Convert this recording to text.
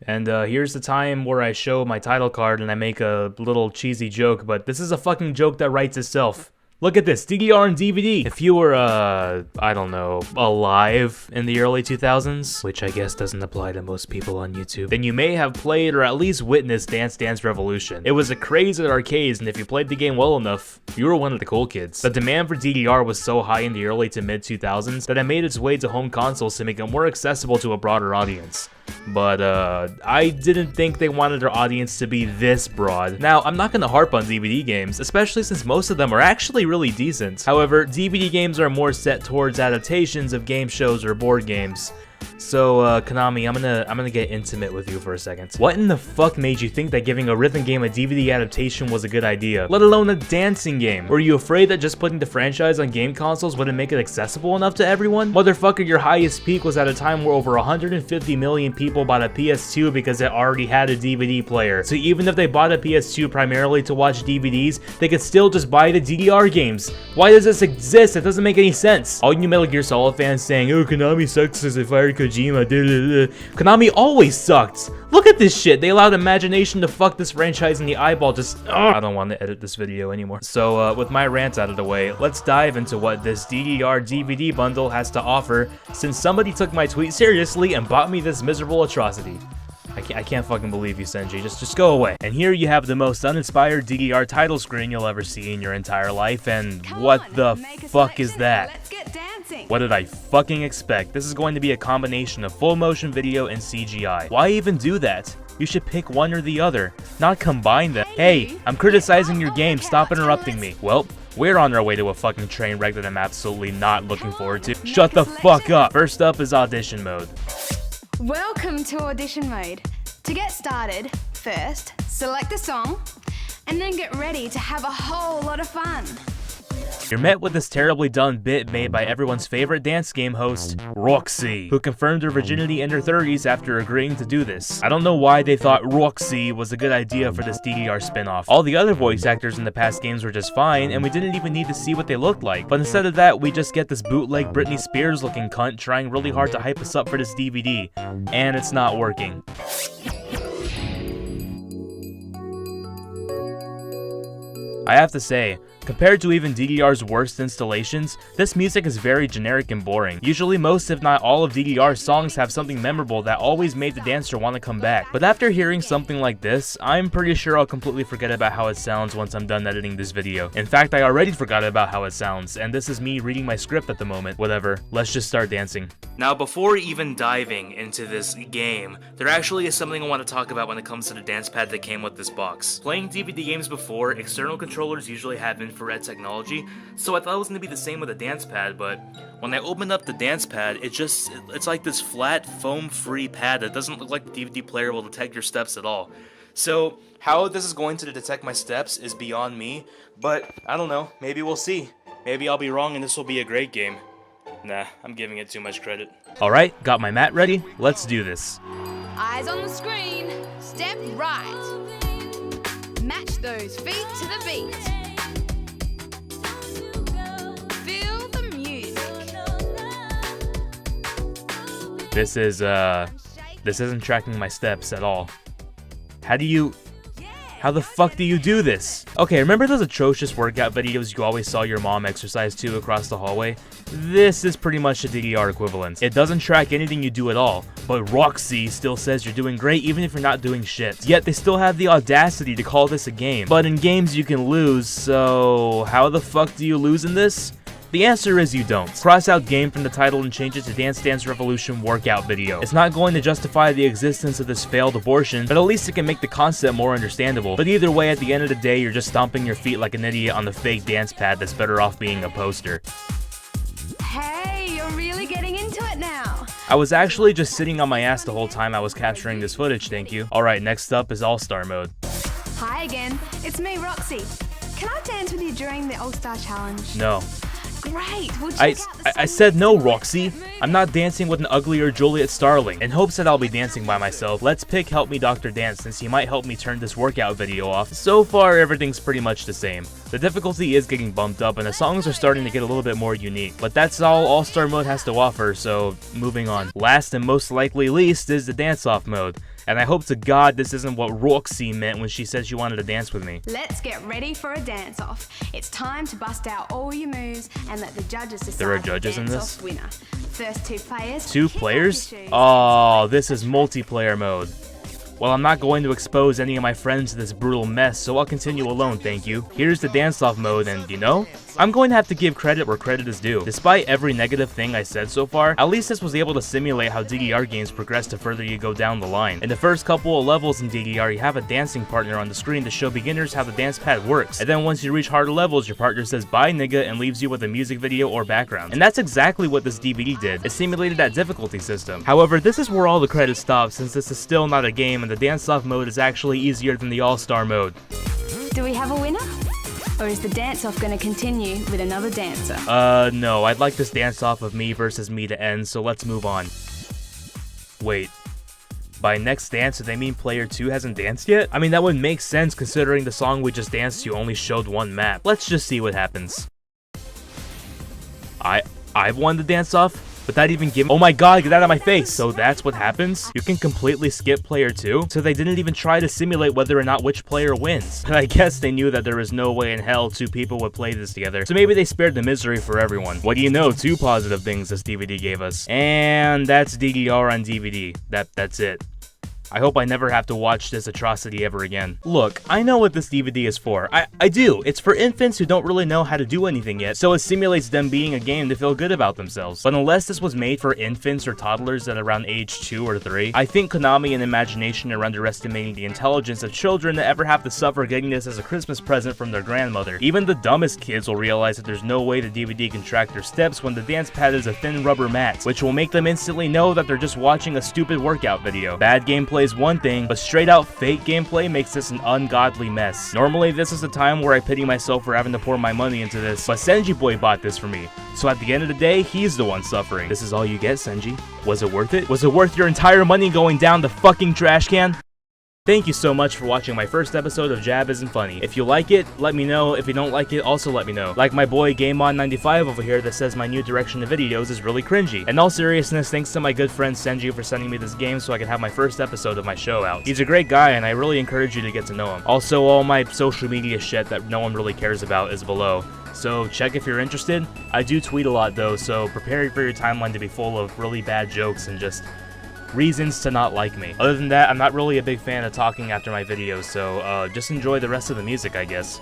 And here's the time where I show my title card and I make a little cheesy joke, but this is a fucking joke that writes itself. Look at this, DDR and DVD. If you were, I don't know, alive in the early 2000s, which I guess doesn't apply to most people on YouTube, then you may have played or at least witnessed Dance Dance Revolution. It was a craze at arcades, and if you played the game well enough, you were one of the cool kids. The demand for DDR was so high in the early to mid 2000s that it made its way to home consoles to make it more accessible to a broader audience. But I didn't think they wanted their audience to be this broad. Now, I'm not gonna harp on DVD games, especially since most of them are actually really decent. However, DVD games are more set towards adaptations of game shows or board games. So, Konami, I'm gonna get intimate with you for a second. What in the fuck made you think that giving a rhythm game a DVD adaptation was a good idea, let alone a dancing game? Were you afraid that just putting the franchise on game consoles wouldn't make it accessible enough to everyone? Motherfucker, your highest peak was at a time where over 150 million people bought a PS2 because it already had a DVD player. So even if they bought a PS2 primarily to watch DVDs, they could still just buy the DDR games. Why does this exist? It doesn't make any sense. All you Metal Gear Solid fans saying, "Oh, Konami sucks as they fired Kojima." Konami always sucked. Look at this shit. They allowed imagination to fuck this franchise in the eyeball. I don't want to edit this video anymore. So with my rant out of the way, let's dive into what this DDR DVD bundle has to offer, since somebody took my tweet seriously and bought me this miserable atrocity. I can't fucking believe you, Senji. Just go away. And here you have the most uninspired DDR title screen you'll ever see in your entire life, and what the fuck is that? What did I fucking expect? This is going to be a combination of full motion video and CGI. Why even do that? You should pick one or the other, not combine them. Hey, I'm criticizing your game, stop interrupting me. Well, we're on our way to a fucking train wreck that I'm absolutely not looking forward to. Shut the fuck up! First up is audition mode. Welcome to audition mode. To get started, first, select a song, and then get ready to have a whole lot of fun. You're met with this terribly done bit made by everyone's favorite dance game host, Roxy, who confirmed her virginity in her 30s after agreeing to do this. I don't know why they thought Roxy was a good idea for this DDR spin-off. All the other voice actors in the past games were just fine, and we didn't even need to see what they looked like. But instead of that, we just get this bootleg Britney Spears looking cunt trying really hard to hype us up for this DVD. And it's not working. I have to say, compared to even DDR's worst installations, this music is very generic and boring. Usually most if not all of DDR's songs have something memorable that always made the dancer want to come back. But after hearing something like this, I'm pretty sure I'll completely forget about how it sounds once I'm done editing this video. In fact, I already forgot about how it sounds, and this is me reading my script at the moment. Whatever, let's just start dancing. Now before even diving into this game, there actually is something I want to talk about when it comes to the dance pad that came with this box. Playing DVD games before, external controllers usually have infrared technology, so I thought it was going to be the same with the dance pad, but when I opened up the dance pad, it's like this flat, foam-free pad that doesn't look like the DVD player will detect your steps at all. So how this is going to detect my steps is beyond me, but I don't know, maybe we'll see. Maybe I'll be wrong and this will be a great game. Nah, I'm giving it too much credit. Alright, got my mat ready? Let's do this. Eyes on the screen, step right. Match those feet to the beat. Feel the music. This isn't tracking my steps at all. How the fuck do you do this? Okay, remember those atrocious workout videos you always saw your mom exercise to across the hallway? This is pretty much the DDR equivalent. It doesn't track anything you do at all, but Roxy still says you're doing great even if you're not doing shit. Yet they still have the audacity to call this a game. But in games you can lose, so how the fuck do you lose in this? The answer is you don't. Cross out game from the title and change it to Dance Dance Revolution workout video. It's not going to justify the existence of this failed abortion, but at least it can make the concept more understandable. But either way, at the end of the day, you're just stomping your feet like an idiot on the fake dance pad that's better off being a poster. Hey, you're really getting into it now. I was actually just sitting on my ass the whole time I was capturing this footage, thank you. Alright, next up is All-Star mode. Hi again, it's me, Roxy. Can I dance with you during the All-Star Challenge? No. Great, we'll check out the I said no, Roxy. I'm not dancing with an uglier Juliet Starling. In hopes that I'll be dancing by myself, let's pick Help Me Dr. Dance since he might help me turn this workout video off. So far, everything's pretty much the same. The difficulty is getting bumped up and the songs are starting to get a little bit more unique. But that's all All-Star mode has to offer, so moving on. Last and most likely least is the dance-off mode. And I hope to God this isn't what Roxy meant when she said she wanted to dance with me. Let's get ready for a dance-off. It's time to bust out all your moves and let the judges decide There are judges in this? the winner. First two players. Two kick off players? your shoes. Oh, this is multiplayer mode. Well, I'm not going to expose any of my friends to this brutal mess, so I'll continue alone, thank you. Here's the dance-off mode, and you know, I'm going to have to give credit where credit is due. Despite every negative thing I said so far, at least this was able to simulate how DDR games progress the further you go down the line. In the first couple of levels in DDR, you have a dancing partner on the screen to show beginners how the dance pad works, and then once you reach harder levels, your partner says bye nigga and leaves you with a music video or background. And that's exactly what this DVD did. It simulated that difficulty system. However, this is where all the credit stops, since this is still not a game and the dance-off mode is actually easier than the all-star mode. Do we have a winner? Or is the dance-off going to continue with another dancer? No, I'd like this dance-off of me versus me to end, so let's move on. Wait. By next dance, do they mean player 2 hasn't danced yet? I mean, that would make sense considering the song we just danced to only showed one map. Let's just see what happens. I've won the dance-off? Without even giving— oh my god, get out of my face! So that's what happens? You can completely skip player 2? So they didn't even try to simulate whether or not which player wins. But I guess they knew that there was no way in hell two people would play this together. So maybe they spared the misery for everyone. What do you know? 2 positive things this DVD gave us. And that's DDR on DVD. That's it. I hope I never have to watch this atrocity ever again. Look, I know what this DVD is for. I do. It's for infants who don't really know how to do anything yet, so it simulates them being a game to feel good about themselves. But unless this was made for infants or toddlers at around age 2 or 3, I think Konami and Imagination are underestimating the intelligence of children to ever have to suffer getting this as a Christmas present from their grandmother. Even the dumbest kids will realize that there's no way the DVD can track their steps when the dance pad is a thin rubber mat, which will make them instantly know that they're just watching a stupid workout video. Bad gameplay is one thing, but straight out fake gameplay makes this an ungodly mess. Normally, this is the time where I pity myself for having to pour my money into this, but Senji Boy bought this for me. So at the end of the day, he's the one suffering. This is all you get, Senji. Was it worth it? Was it worth your entire money going down the fucking trash can? Thank you so much for watching my first episode of Jab Isn't Funny. If you like it, let me know. If you don't like it, also let me know. Like my boy GameOn95 over here that says my new direction to videos is really cringy. In all seriousness, thanks to my good friend Senji for sending me this game so I could have my first episode of my show out. He's a great guy and I really encourage you to get to know him. Also, all my social media shit that no one really cares about is below. So check if you're interested. I do tweet a lot though, so prepare for your timeline to be full of really bad jokes and just reasons to not like me. Other than that, I'm not really a big fan of talking after my videos, so just enjoy the rest of the music, I guess.